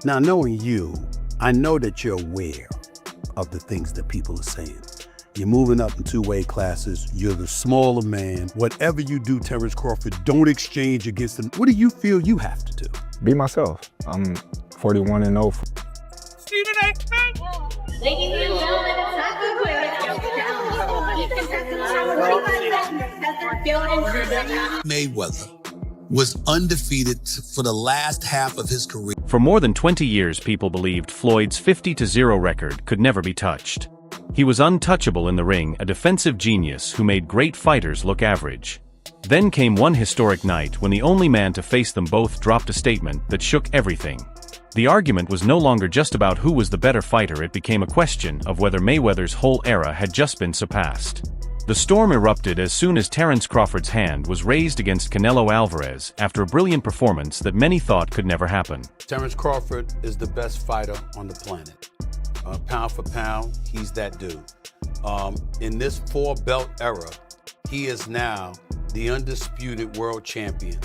Now, knowing you, I know that you're aware of the things that people are saying. You're moving up in two-weight classes. You're the smaller man. Whatever you do, Terence Crawford, don't exchange against them. What do you feel you have to do? Be myself. I'm 41-0. Ladies and gentlemen, Mayweather was undefeated for the last half of his career. For more than 20 years, people believed Floyd's 50-0 record could never be touched. He was untouchable in the ring, a defensive genius who made great fighters look average. Then came one historic night when the only man to face them both dropped a statement that shook everything. The argument was no longer just about who was the better fighter, it became a question of whether Mayweather's whole era had just been surpassed. The storm erupted as soon as Terence Crawford's hand was raised against Canelo Alvarez after a brilliant performance that many thought could never happen. Terence Crawford is the best fighter on the planet. Pound for pound, he's that dude. In this four-belt era, he is now the undisputed world champion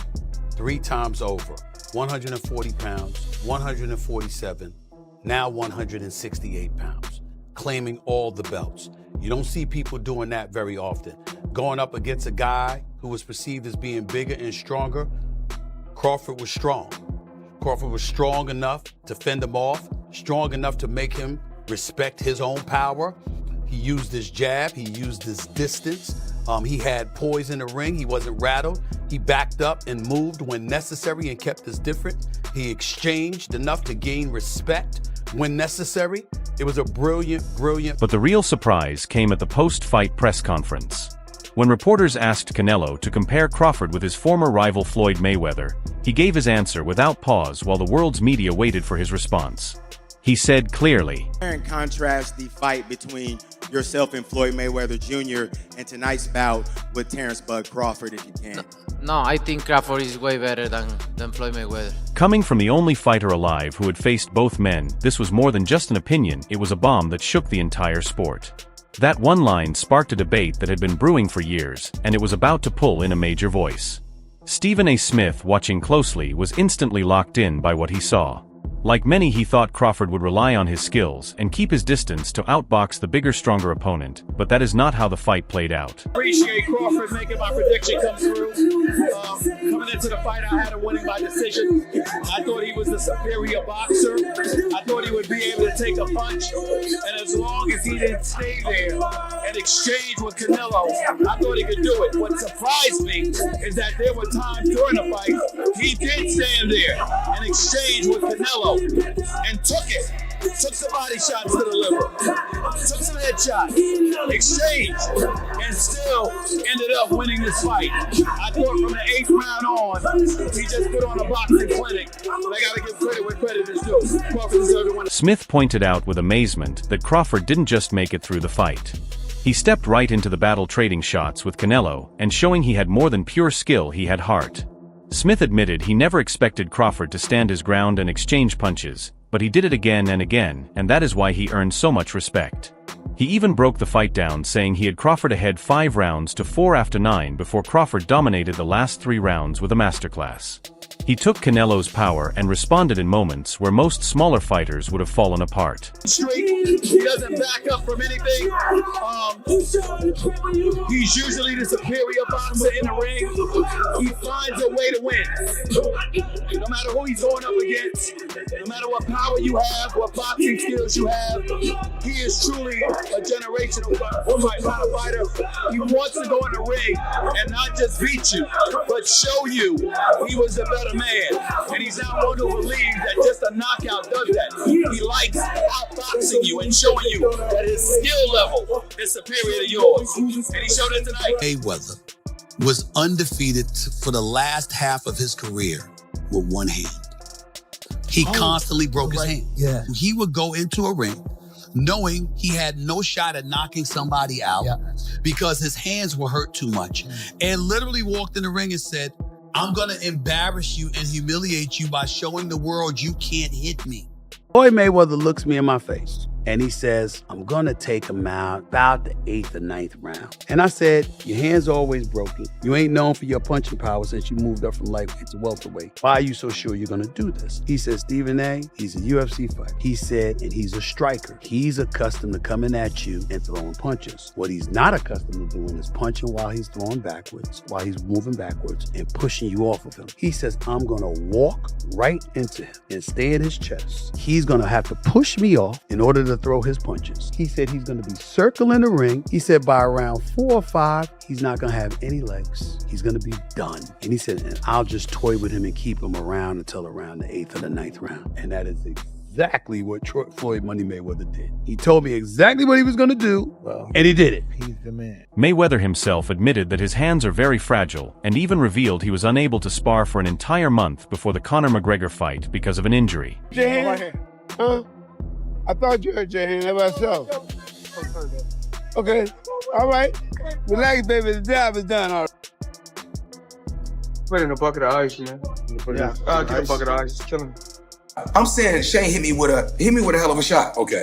3 times over. 140 pounds, 147, now 168 pounds, claiming all the belts. You don't see people doing that very often. Going up against a guy who was perceived as being bigger and stronger, Crawford was strong. Crawford was strong enough to fend him off, strong enough to make him respect his own power. He used his jab, he used his distance. He had poise in the ring, he wasn't rattled. He backed up and moved when necessary and kept us different. He exchanged enough to gain respect when necessary. It was a brilliant. But the real surprise came at the post-fight press conference. When reporters asked Canelo to compare Crawford with his former rival Floyd Mayweather, he gave his answer without pause while the world's media waited for his response. He said clearly, "And contrast the fight between yourself and Floyd Mayweather Jr. and tonight's bout with Terence Bud Crawford, if you can." No, I think Crawford is way better than Floyd Mayweather. Coming from the only fighter alive who had faced both men, this was more than just an opinion, it was a bomb that shook the entire sport. That one line sparked a debate that had been brewing for years, and it was about to pull in a major voice. Stephen A. Smith, watching closely, was instantly locked in by what he saw. Like many, he thought Crawford would rely on his skills and keep his distance to outbox the bigger, stronger opponent, but that is not how the fight played out. Appreciate Crawford making my prediction come through. Coming into the fight, I had him winning by decision. I thought he was the superior boxer. I thought he would be able to take a punch, and as long as he didn't stay there and exchange with Canelo, I thought he could do it. What surprised me is that there were times during the fight he did stand there and exchange with Canelo and took it. Took some body shots to the liver, took some headshots, exchanged, and still ended up winning this fight. I thought from the 8th round on, he just put on a boxing clinic, but I gotta give credit where credit is due. Crawford deserved to win. Smith pointed out with amazement that Crawford didn't just make it through the fight. He stepped right into the battle, trading shots with Canelo, and showing he had more than pure skill, he had heart. Smith admitted he never expected Crawford to stand his ground and exchange punches, but he did it again and again, and that is why he earned so much respect. He even broke the fight down, saying he had Crawford ahead 5 rounds to 4 after 9 before Crawford dominated the last 3 rounds with a masterclass. He took Canelo's power and responded in moments where most smaller fighters would have fallen apart. He doesn't back up from anything. He's usually the superior boxer in the ring. He finds a way to win. No matter who he's going up against, no matter what power you have, what boxing skills you have, he is truly a generational fighter. He wants to go in the ring and not just beat you, but show you he was a better man. And he's not one who believes that just a knockout does that. He likes outboxing you and showing you that his skill level is superior to yours. And he showed it tonight. Mayweather was undefeated for the last half of his career with one hand. He constantly broke his hand. Yeah. He would go into a ring knowing he had no shot at knocking somebody out because his hands were hurt too much, and literally walked in the ring and said, "I'm gonna embarrass you and humiliate you by showing the world you can't hit me." Floyd Mayweather looks me in my face and he says, I'm gonna take him out about the 8th or 9th round. And I said, your hand's always broken. You ain't known for your punching power since you moved up from lightweight to welterweight. Why are you so sure you're gonna do this? He said, Stephen A., he's a UFC fighter. He said, and he's a striker. He's accustomed to coming at you and throwing punches. What he's not accustomed to doing is punching while he's throwing backwards, while he's moving backwards and pushing you off of him. He says, I'm gonna walk right into him and stay at his chest. He's gonna have to push me off in order to throw his punches. He said he's gonna be circling the ring. He said by around 4 or 5, he's not gonna have any legs. He's gonna be done. And he said, and I'll just toy with him and keep him around until around the 8th or the 9th round. And that is exactly what Floyd Money Mayweather did. He told me exactly what he was gonna do, and he did it. He's the man. Mayweather himself admitted that his hands are very fragile and even revealed he was unable to spar for an entire month before the Conor McGregor fight because of an injury. Your hand? Huh? I thought you hurt your hand myself. Okay, all right. Relax, baby. The job is done. All right. Put in a bucket of ice, man. Yeah. I'll get a bucket of ice. It's killing me. I'm saying Shane hit me with a hell of a shot. Okay.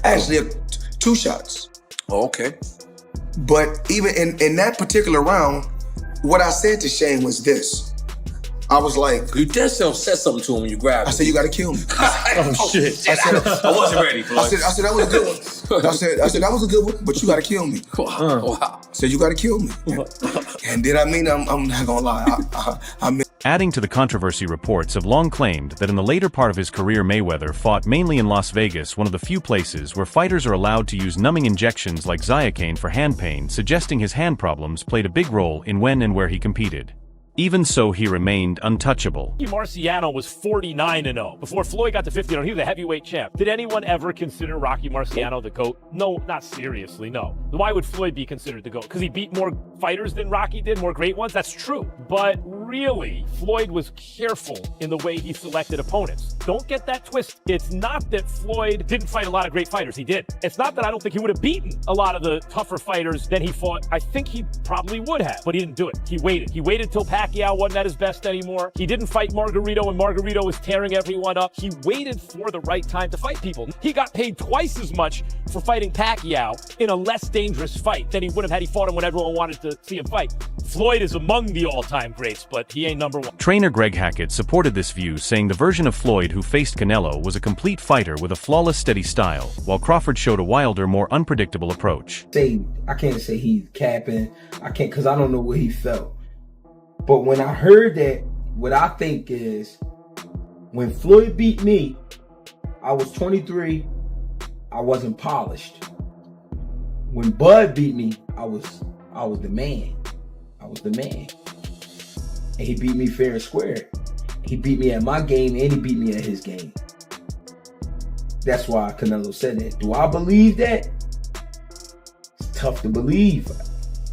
Actually, 2 shots. Oh, okay. But even in that particular round, what I said to Shane was this. I was like, you said something to him when you grabbed him. I said, you gotta kill me. Oh shit. I wasn't ready, Floyd. I said that was a good one. I said that was a good one, but you gotta kill me. Wow. I said you gotta kill me. And did I mean I'm not gonna lie. I mean. Adding to the controversy, reports have long claimed that in the later part of his career, Mayweather fought mainly in Las Vegas, one of the few places where fighters are allowed to use numbing injections like Zyacane for hand pain, suggesting his hand problems played a big role in when and where he competed. Even so, he remained untouchable. Marciano was 49-0. Before Floyd got to 50, he was a heavyweight champ. Did anyone ever consider Rocky Marciano the GOAT? No, not seriously, no. Why would Floyd be considered the GOAT? Because he beat more fighters than Rocky did, more great ones? That's true. But really, Floyd was careful in the way he selected opponents. Don't get that twist. It's not that Floyd didn't fight a lot of great fighters. He did. It's not that I don't think he would have beaten a lot of the tougher fighters than he fought. I think he probably would have, but he didn't do it. He waited. He waited till Pacquiao wasn't at his best anymore. He didn't fight Margarito when Margarito was tearing everyone up. He waited for the right time to fight people. He got paid twice as much for fighting Pacquiao in a less dangerous fight than he would have had he fought him when everyone wanted to see him fight. Floyd is among the all-time greats, but he ain't number one. Trainer Greg Hackett supported this view, saying the version of Floyd who faced Canelo was a complete fighter with a flawless, steady style, while Crawford showed a wilder, more unpredictable approach. I can't say he's capping. I can't, because I don't know what he felt. But when I heard that, what I think is, when Floyd beat me, I was 23, I wasn't polished. When Bud beat me, I was the man. I was the man. And he beat me fair and square. He beat me at my game and he beat me at his game. That's why Canelo said that. Do I believe that? It's tough to believe.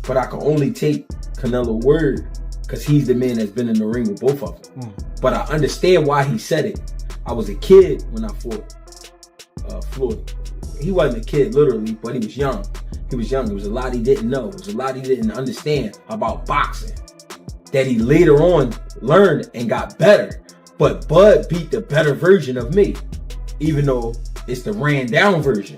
But I can only take Canelo's word because he's the man that's been in the ring with both of them. But I understand why he said it. I was a kid when I fought Floyd. He wasn't a kid literally, but he was young. He was young. There was a lot he didn't know. There was a lot he didn't understand about boxing that he later on learned and got better. But Bud beat the better version of me, even though it's the ran down version.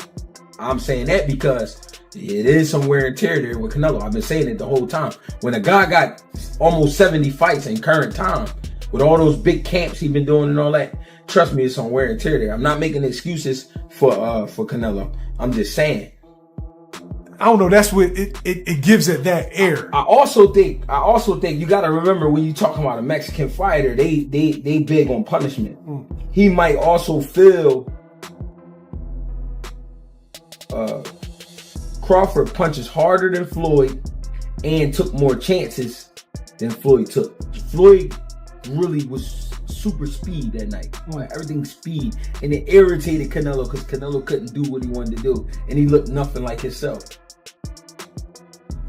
I'm saying that because it is some wear and tear there with Canelo. I've been saying it the whole time. When a guy got almost 70 fights in current time, with all those big camps he's been doing and all that, trust me, it's some wear and tear there. I'm not making excuses for Canelo. I'm just saying. I don't know. That's what it gives it that air. I also think you got to remember when you talking about a Mexican fighter, they big on punishment. He might also feel Crawford punches harder than Floyd and took more chances than Floyd took. Floyd really was super speed that night. Everything speed. And it irritated Canelo because Canelo couldn't do what he wanted to do. And he looked nothing like himself.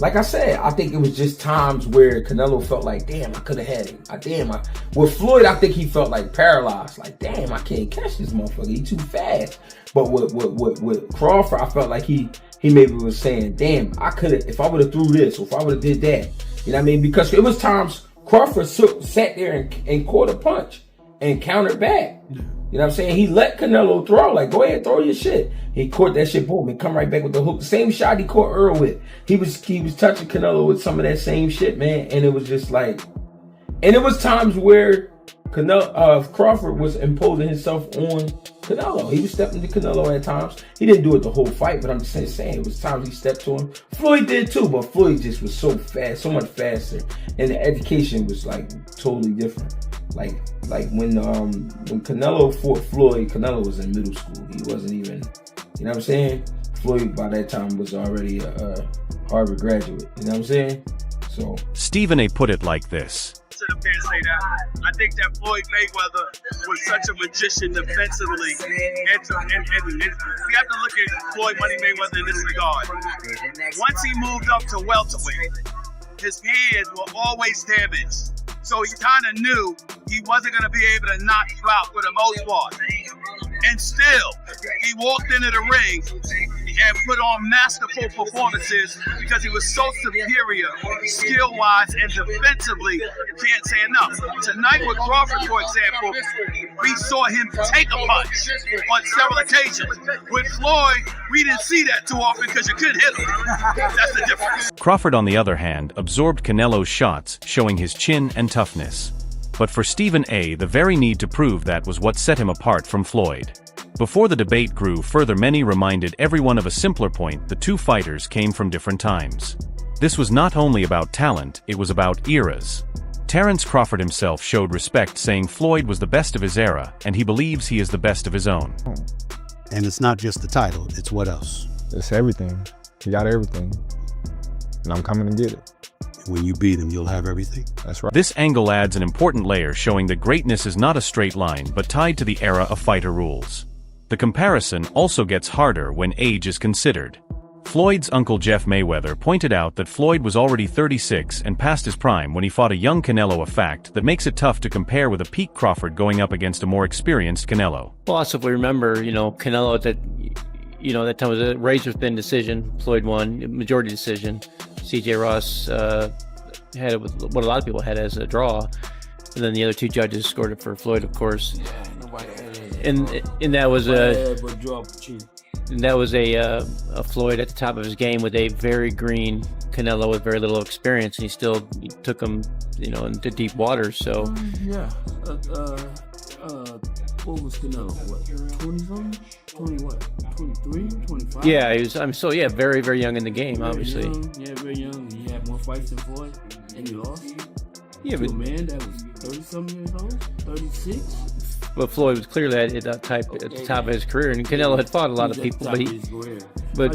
Like I said, I think it was just times where Canelo felt like, damn, I could have had him. With Floyd, I think he felt like paralyzed. Like, damn, I can't catch this motherfucker. He too fast. But with Crawford, I felt like he maybe was saying, damn, I could have, if I would have threw this, or if I would have did that. You know what I mean? Because it was times Crawford sat there and caught a punch and countered back. You You know what I'm saying? He let Canelo throw, like, go ahead, throw your shit. He caught that shit, boom, and come right back with the hook. The same shot he caught Earl with. He was touching Canelo with some of that same shit, man. And it was just like, and it was times where Crawford was imposing himself on Canelo. He was stepping to Canelo at times. He didn't do it the whole fight, but I'm just saying it was times he stepped to him. Floyd did too, but Floyd just was so fast, so much faster, and the education was like totally different. Like when Canelo fought Floyd, Canelo was in middle school. He wasn't even, you know what I'm saying? Floyd by that time was already a Harvard graduate. You know what I'm saying? So Stephen A. put it like this. Sit up here and say that. I think that Floyd Mayweather was such a magician defensively. And we have to look at Floyd Money Mayweather in this regard. Once he moved up to welterweight, his hands were always damaged. So he kind of knew he wasn't going to be able to knock you out for the most part. And still, he walked into the ring and put on masterful performances because he was so superior, skill-wise and defensively. You can't say enough. Tonight with Crawford, for example, we saw him take a punch on several occasions. With Floyd, we didn't see that too often because you couldn't hit him. That's the difference. Crawford, on the other hand, absorbed Canelo's shots, showing his chin and toughness. But for Stephen A., the very need to prove that was what set him apart from Floyd. Before the debate grew further, many reminded everyone of a simpler point: the two fighters came from different times. This was not only about talent, it was about eras. Terence Crawford himself showed respect, saying Floyd was the best of his era, and he believes he is the best of his own. And it's not just the title, it's what else? It's everything. He got everything. And I'm coming to get it. When you beat him, you'll have everything. That's right. This angle adds an important layer, showing that greatness is not a straight line, but tied to the era of fighter rules. The comparison also gets harder when age is considered. Floyd's uncle Jeff Mayweather pointed out that Floyd was already 36 and past his prime when he fought a young Canelo, a fact that makes it tough to compare with a peak Crawford going up against a more experienced Canelo. Well, also if we remember, Canelo at that time was a razor-thin decision. Floyd won, majority decision. C.J. Ross had it with what a lot of people had as a draw, and then the other two judges scored it for Floyd, of course. And that was a Floyd at the top of his game with a very green Canelo with very little experience, and he took him, into deep waters. So what was Canelo? What, 20 something? 20 what? 23, 25? Yeah, he was. Very, very young in the game, obviously. Very young. He had more fights than Floyd, and he lost. Yeah, but a man that was 30-something years old, 36. But Floyd was clearly at the top of his career, and Canelo had fought a lot of people. But how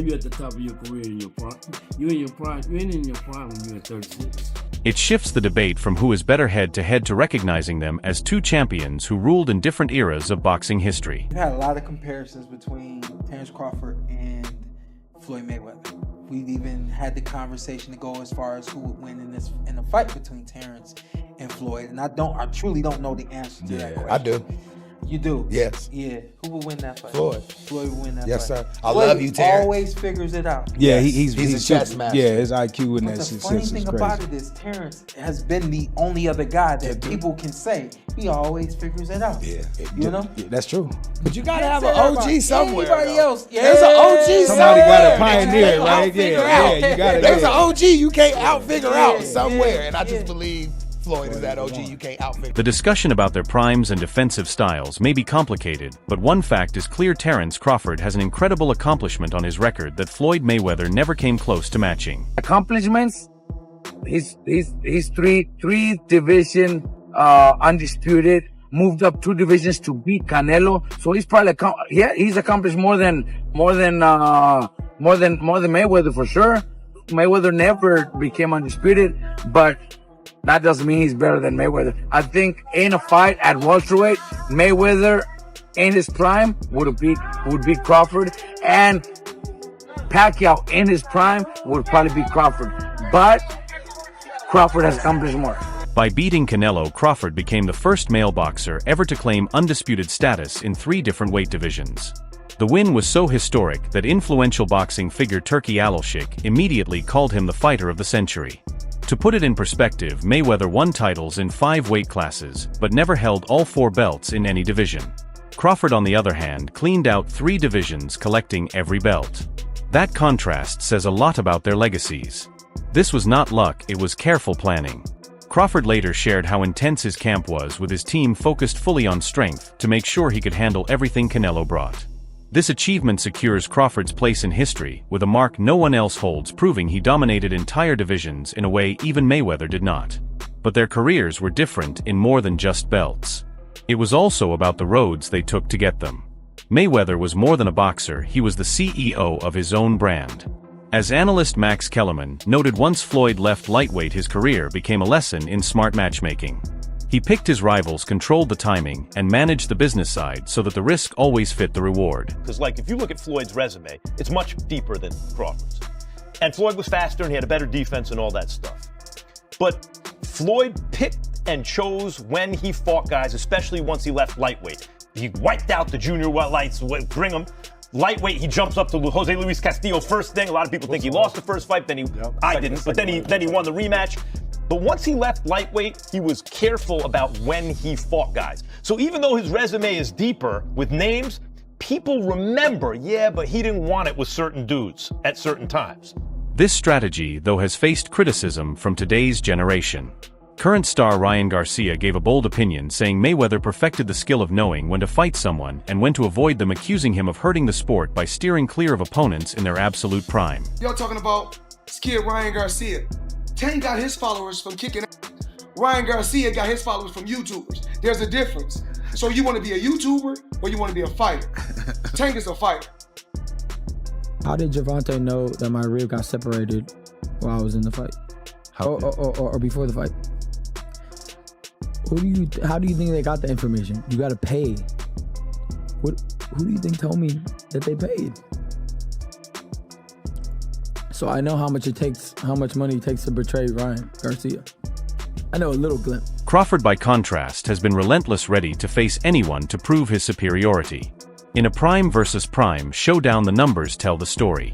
you at the top of your career in your prime? You in your prime. You ain't in your prime when you're at 36. It shifts the debate from who is better head-to-head to recognizing them as two champions who ruled in different eras of boxing history. We've had a lot of comparisons between Terence Crawford and Floyd Mayweather. We've even had the conversation to go as far as who would win in a fight between Terence and Floyd. And I truly don't know the answer to that question. I do. You do? Yes. Yeah. Who will win that fight? Floyd. Floyd will win that yes, fight. Yes, sir. I love you, Terence. Always figures it out. Yeah, he's a chess master. Yeah, his IQ in that The shit funny is thing crazy. about it is Terence has been the only other guy that people can say he always figures it out. Yeah. You know? Yeah, that's true. But you gotta have an OG somewhere. Anybody else? Yeah. There's an OG Somebody somewhere. got to pioneer, right? Yeah, you got to. There's an OG you can't out-figure out somewhere. And I just believe Floyd is that OG you can't outfigure. The discussion about their primes and defensive styles may be complicated, but one fact is clear: Terence Crawford has an incredible accomplishment on his record that Floyd Mayweather never came close to matching. Accomplishments? He's three division undisputed, moved up 2 divisions to beat Canelo. So he's probably he's accomplished more than Mayweather for sure. Mayweather never became undisputed, but that doesn't mean he's better than Mayweather. I think in a fight at welterweight, Mayweather in his prime would beat Crawford, and Pacquiao in his prime would probably beat Crawford. But Crawford has accomplished more. By beating Canelo, Crawford became the first male boxer ever to claim undisputed status in 3 different weight divisions. The win was so historic that influential boxing figure Turki Alalshik immediately called him the fighter of the century. To put it in perspective, Mayweather won titles in 5 weight classes, but never held all 4 belts in any division. Crawford, on the other hand, cleaned out 3 divisions, collecting every belt. That contrast says a lot about their legacies. This was not luck, it was careful planning. Crawford later shared how intense his camp was, with his team focused fully on strength to make sure he could handle everything Canelo brought. This achievement secures Crawford's place in history, with a mark no one else holds, proving he dominated entire divisions in a way even Mayweather did not. But their careers were different in more than just belts. It was also about the roads they took to get them. Mayweather was more than a boxer, he was the CEO of his own brand. As analyst Max Kellerman noted, once Floyd left lightweight, his career became a lesson in smart matchmaking. He picked his rivals, controlled the timing, and managed the business side so that the risk always fit the reward. Because, like, if you look at Floyd's resume, it's much deeper than Crawford's. And Floyd was faster and he had a better defense and all that stuff. But Floyd picked and chose when he fought guys, especially once he left lightweight. He wiped out the junior lights, Brigham. Lightweight, he jumps up to Jose Luis Castillo first thing. A lot of people think he lost the first fight, I didn't, but then he won the rematch. But once he left lightweight, he was careful about when he fought guys. So even though his resume is deeper with names, people remember, yeah, but he didn't want it with certain dudes at certain times. This strategy, though, has faced criticism from today's generation. Current star Ryan Garcia gave a bold opinion, saying Mayweather perfected the skill of knowing when to fight someone and when to avoid them, accusing him of hurting the sport by steering clear of opponents in their absolute prime. Y'all talking about skid Ryan Garcia. Tank got his followers from kicking ass. Ryan Garcia got his followers from YouTubers. There's a difference. So you want to be a YouTuber or you want to be a fighter? Tank is a fighter. How did Javante know that my rib got separated while I was in the fight? Or before the fight? How do you think they got the information? You gotta pay. Who do you think told me that they paid? So I know how much money it takes to betray Ryan Garcia. I know a little glimpse. Crawford, by contrast, has been relentless, ready to face anyone to prove his superiority. In a prime versus prime showdown, the numbers tell the story.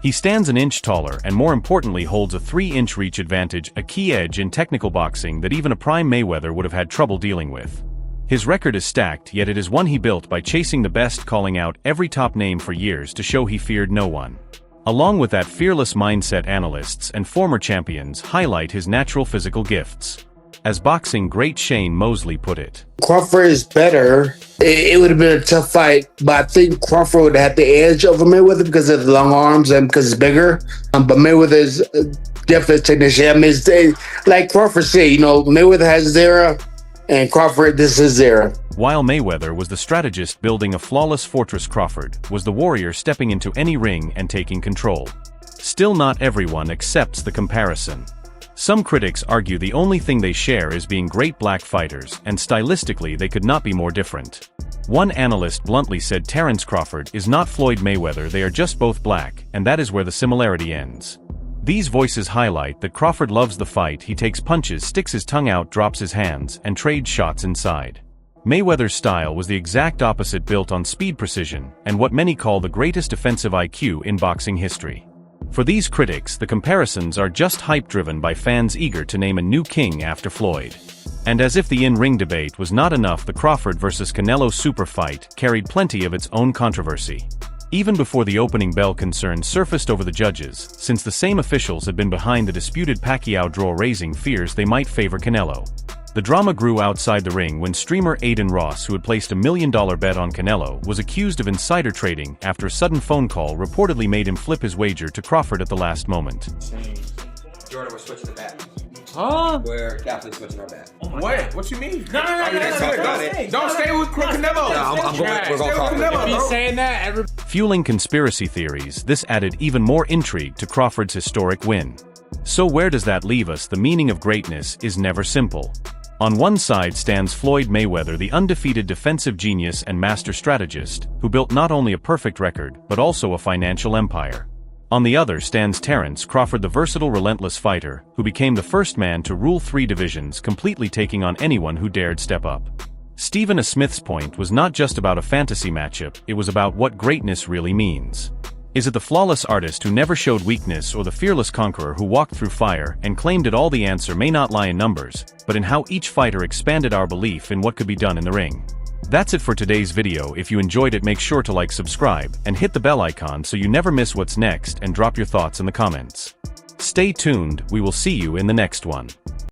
He stands an inch taller and, more importantly, holds a 3-inch reach advantage, a key edge in technical boxing that even a prime Mayweather would have had trouble dealing with. His record is stacked, yet it is one he built by chasing the best, calling out every top name for years to show he feared no one. Along with that fearless mindset, analysts and former champions highlight his natural physical gifts. As boxing great Shane Mosley put it, Crawford is better. It would have been a tough fight, but I think Crawford would have the edge over Mayweather because of the long arms and because it's bigger. But Mayweather is definitely a technician. I mean, like Crawford said, Mayweather has his era, and Crawford, this is his era. While Mayweather was the strategist building a flawless fortress, Crawford was the warrior stepping into any ring and taking control. Still, not everyone accepts the comparison. Some critics argue the only thing they share is being great black fighters, and stylistically they could not be more different. One analyst bluntly said Terence Crawford is not Floyd Mayweather, they are just both black, and that is where the similarity ends. These voices highlight that Crawford loves the fight, he takes punches, sticks his tongue out, drops his hands, and trades shots inside. Mayweather's style was the exact opposite, built on speed, precision, and what many call the greatest defensive IQ in boxing history. For these critics, the comparisons are just hype driven by fans eager to name a new king after Floyd. And as if the in-ring debate was not enough, the Crawford vs. Canelo super fight carried plenty of its own controversy. Even before the opening bell, concerns surfaced over the judges, since the same officials had been behind the disputed Pacquiao draw, raising fears they might favor Canelo. The drama grew outside the ring when streamer Aiden Ross, who had placed $1 million bet on Canelo, was accused of insider trading after a sudden phone call reportedly made him flip his wager to Crawford at the last moment. Jordan, we're switching the bat. Huh? We're definitely switching our bat. What? What you mean? No. Don't stay with Canelo. We're going Crawford. If he's saying that, Fueling conspiracy theories, this added even more intrigue to Crawford's historic win. So where does that leave us? The meaning of greatness is never simple. On one side stands Floyd Mayweather, the undefeated defensive genius and master strategist, who built not only a perfect record, but also a financial empire. On the other stands Terence Crawford, the versatile, relentless fighter, who became the first man to rule 3 divisions, completely taking on anyone who dared step up. Stephen A. Smith's point was not just about a fantasy matchup, it was about what greatness really means. Is it the flawless artist who never showed weakness, or the fearless conqueror who walked through fire and claimed it all? The answer may not lie in numbers, but in how each fighter expanded our belief in what could be done in the ring. That's it for today's video. If you enjoyed it, make sure to like, subscribe, and hit the bell icon so you never miss what's next, and drop your thoughts in the comments. Stay tuned, we will see you in the next one.